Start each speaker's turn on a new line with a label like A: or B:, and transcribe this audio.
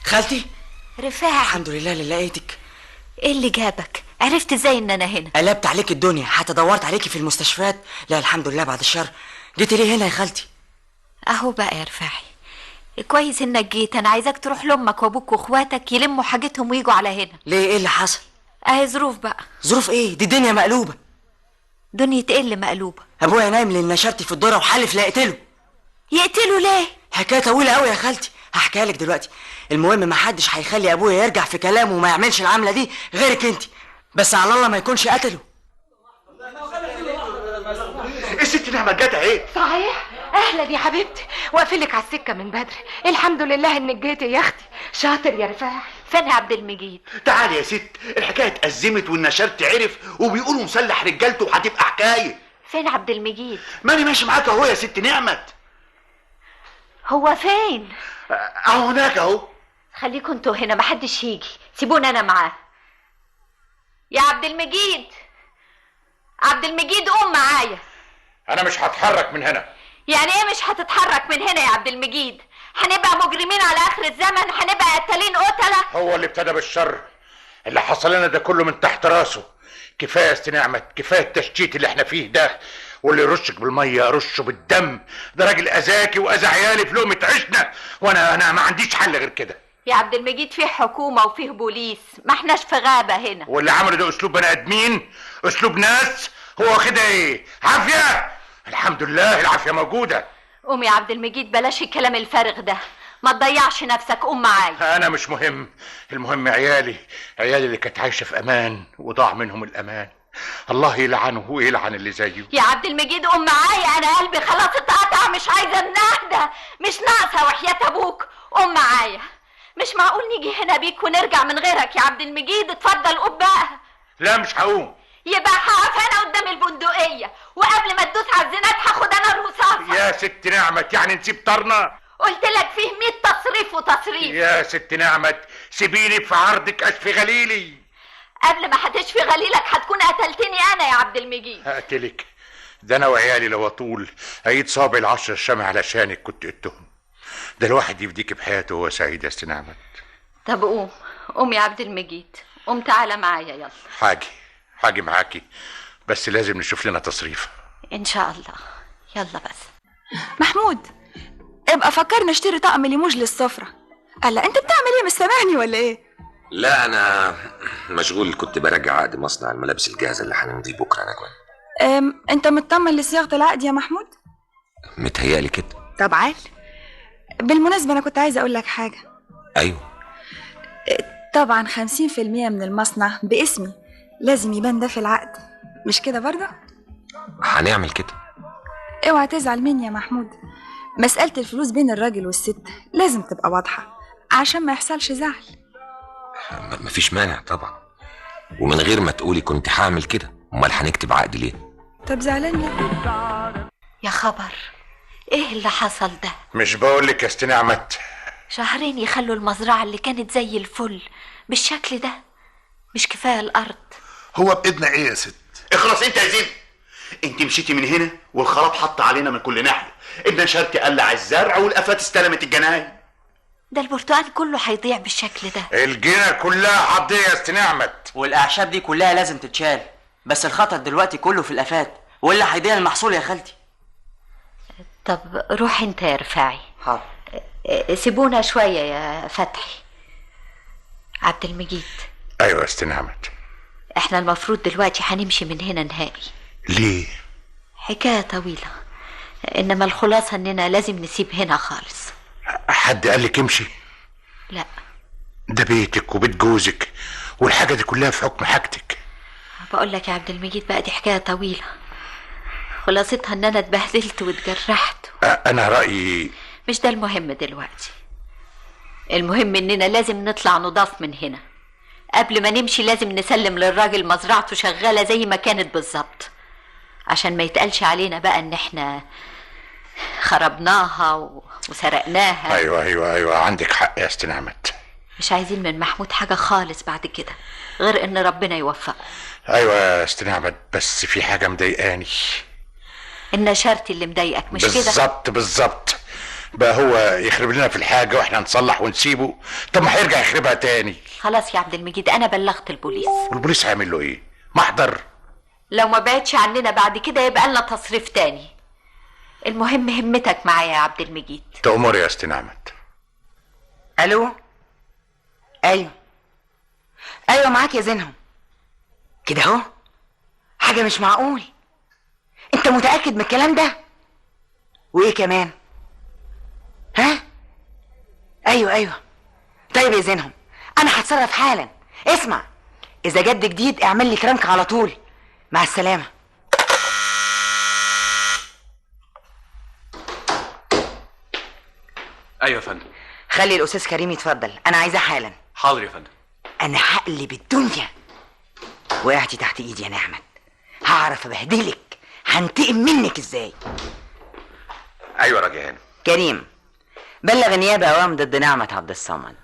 A: خالتي
B: رفاعي،
A: الحمد لله اللي لقيتك.
B: ايه اللي جابك؟ عرفت ازاي ان انا هنا؟
A: قلبت عليك الدنيا، حتى دورت عليكي في المستشفيات. لا الحمد لله بعد الشر. جيتي ليه هنا يا خالتي؟
B: اهو بقى يا رفاعي، كويس انك جيت. انا عايزاك تروح لامك وابوك واخواتك يلموا حاجتهم ويجوا على هنا.
A: ليه؟ ايه اللي حصل؟
B: اهي ظروف بقى.
A: ظروف ايه؟ دي الدنيا مقلوبه.
B: دنيا ايه اللي مقلوبه؟
A: ابويا نايم لان نشرتي في الدره وحلف لا يقتله.
B: يقتله ليه؟
A: حكايه طويله قوي يا خالتي، هحكيها لك دلوقتي. المهم ما حدش هيخلي ابويا يرجع في كلامه وما يعملش العمله دي غيرك انت، بس على الله ما يكونش قتله.
C: الست نعمة جت اهي.
D: صحيح؟ اهلا يا حبيبتي، واقفلك على السكه من بدري. الحمد لله انك جيتي يا اختي. شاطر يا رفاعي.
B: فين عبد المجيد؟
C: تعالي يا ست، الحكايه اتأزمت والنشرت عرف وبيقولوا مسلح رجالته وهتبقى حكايه.
B: فين عبد المجيد؟
C: ماني ماشي معاك اهو يا ست نعمت.
B: هو فين؟
C: اهو هناك اهو.
B: خليكوا انتوا هنا، محدش يجي، سيبوني انا معاه. يا عبد المجيد، عبد المجيد قوم معايا.
E: انا مش هتحرك من هنا.
B: يعني ايه مش هتتحرك من هنا يا عبد المجيد؟ هنبقى مجرمين على اخر الزمن، هنبقى قتالين قتله.
E: هو اللي ابتدى بالشر، اللي حصل لنا ده كله من تحت راسه. كفايه يا ست نعمت، كفايه التشتيت اللي احنا فيه ده. واللي يرشك بالميه ارشه بالدم. ده راجل اذاكي واذى عيالي في لقمه عشنا، وانا ما عنديش حل غير كده.
B: يا عبد المجيد فيه حكومه وفيه بوليس، ما احناش في غابه هنا.
E: واللي عمله ده اسلوب بني ادمين، اسلوب ناس. هو واخدها ايه؟ عافيه؟ الحمد لله العافيه موجوده.
B: قوم يا عبد المجيد، بلاش الكلام الفارغ ده، ما تضيعش نفسك، قوم معايا.
E: انا مش مهم، المهم عيالي اللي كانت عايشه في امان وضاع منهم الامان. الله يلعنه ويلعن اللي زيه.
B: يا عبد المجيد قوم معايا، انا قلبي خلاص اتقطع، مش عايزه النهده، مش ناقصه وحياة ابوك. قوم معايا، مش معقول نيجي هنا بيك ونرجع من غيرك يا عبد المجيد. اتفضل قوم بقى.
E: لا مش هقوم.
B: يبقى هقف انا قدام البندقيه، وقبل ما تدوس على الزناد هاخد انا الرصاصه.
E: يا ست نعمت، يعني نسيب طرنا؟
B: قلت لك فيه 100 تصريف وتصريف.
E: يا ست نعمت سيبيني في عرضك اشفي غليلي.
B: قبل ما هتشفي غليلك هتكون قتلتني انا يا عبد المجيد.
E: هقتلك؟ ده انا وعيالي لو اطول ايد صابع العشر الشمع علشانك كنت قلتهم. ده الواحد يفديك بحياته وهو سعيد يا ست نعمت.
B: طب قوم يا عبد المجيد، قوم تعالى معايا يلا.
E: حاجي معاكي، بس لازم نشوف لنا تصريف.
B: ان شاء الله. يلا بس.
F: محمود، ابقى فكرنا اشتري طقم ليموج للسفرة. قال انت بتعمل ايه، مش سامعني ولا ايه؟
G: لا انا مشغول، كنت براجع عقد مصنع الملابس الجاهزه اللي هنمضيه بكره. انا كمان.
F: انت مطمن لصياغه العقد يا محمود؟
G: متهيألي كده.
F: طب عال، بالمناسبه انا كنت عايزه اقول لك حاجه.
G: ايوه
F: طبعا 50% من المصنع باسمي، لازم يبان ده في العقد، مش كده برضه؟
G: هنعمل كده.
F: اوعى تزعل مني يا محمود، مساله الفلوس بين الراجل والست لازم تبقى واضحه عشان ما يحصلش زعل.
G: مفيش مانع طبعا، ومن غير ما تقولي كنت هعمل كده، امال هنكتب عقد ليه؟
F: طب زعلان ليه؟
B: يا خبر، ايه اللي حصل ده؟
E: مش بقولك يا ست نعمت،
B: شهرين يخلوا المزرعه اللي كانت زي الفل بالشكل ده؟ مش كفايه الارض؟
C: هو بايدنا ايه يا ست؟ اخلص انت يا زين. انت مشيتي من هنا والخراب حط علينا من كل ناحيه. النشارتي قلع الزرع والافات استلمت الجناين.
B: ده البرتقال كله هيضيع بالشكل ده.
E: الجنة كلها هتضيع يا ست نعمت.
A: والاعشاب دي كلها لازم تتشال، بس الخطر دلوقتي كله في الافات، ولا هيضيع المحصول يا خالتي.
B: طب روح انت يا رفاعي.
A: حاضر.
B: سيبونا شويه يا فتحي. عبد المجيد.
E: ايوه يا ست نعمت.
B: احنا المفروض دلوقتي هنمشي من هنا نهائي.
E: ليه؟
B: حكايه طويله، انما الخلاصه اننا لازم نسيب هنا خالص.
E: حد قالك امشي؟
B: لا،
E: ده بيتك وبيت جوزك، والحاجه دي كلها في حكم حاجتك.
B: بقول لك يا عبد المجيد بقى، دي حكايه طويله، خلاصتها ان انا اتبهدلت واتجرحت.
E: انا رايي
B: مش ده المهم دلوقتي. المهم اننا لازم نطلع نضاف من هنا. قبل ما نمشي لازم نسلم للراجل مزرعته شغاله زي ما كانت بالظبط، عشان ما يتقالش علينا بقى ان احنا خربناها وسرقناها.
E: ايوه عندك حق يا ست نعمت.
B: مش عايزين من محمود حاجه خالص بعد كده غير ان ربنا يوفقه.
E: ايوه يا ست نعمت، بس في حاجه مضايقاني.
B: النشارتي اللي مضايقك مش كده؟
E: بالظبط بقى هو يخرب لنا في الحاجه واحنا نصلح ونسيبه؟ طب ما هيرجع يخربها تاني.
B: خلاص يا عبد المجيد، انا بلغت البوليس.
E: والبوليس هيعمل له ايه؟ محضر.
B: لو ما بعدش عننا بعد كده يبقى لنا تصريف تاني. المهم همتك معايا يا عبد المجيد.
E: تأمر يا ست نعمت.
A: الو. ايوه معاك يا زينهم. كده اهو؟ حاجه مش معقول. انت متاكد من الكلام ده؟ وايه كمان؟ ها؟ ايوه طيب يا زينهم، انا هتصرف حالا. اسمع، اذا جد جديد اعمل لي كرنك على طول. مع السلامه.
H: ايوه يا فندم.
A: خلي الاستاذ كريم يتفضل، انا عايزاه حالا.
H: حاضر يا فندم.
A: انا هقلب الدنيا. وقعتي تحت ايدي يا نعمت، هعرف ابهدلك، هنتقم منك ازاي.
G: ايوه يا راجل هانم.
A: كريم، بلغ النيابه اوام ضد نعمت عبد الصمد.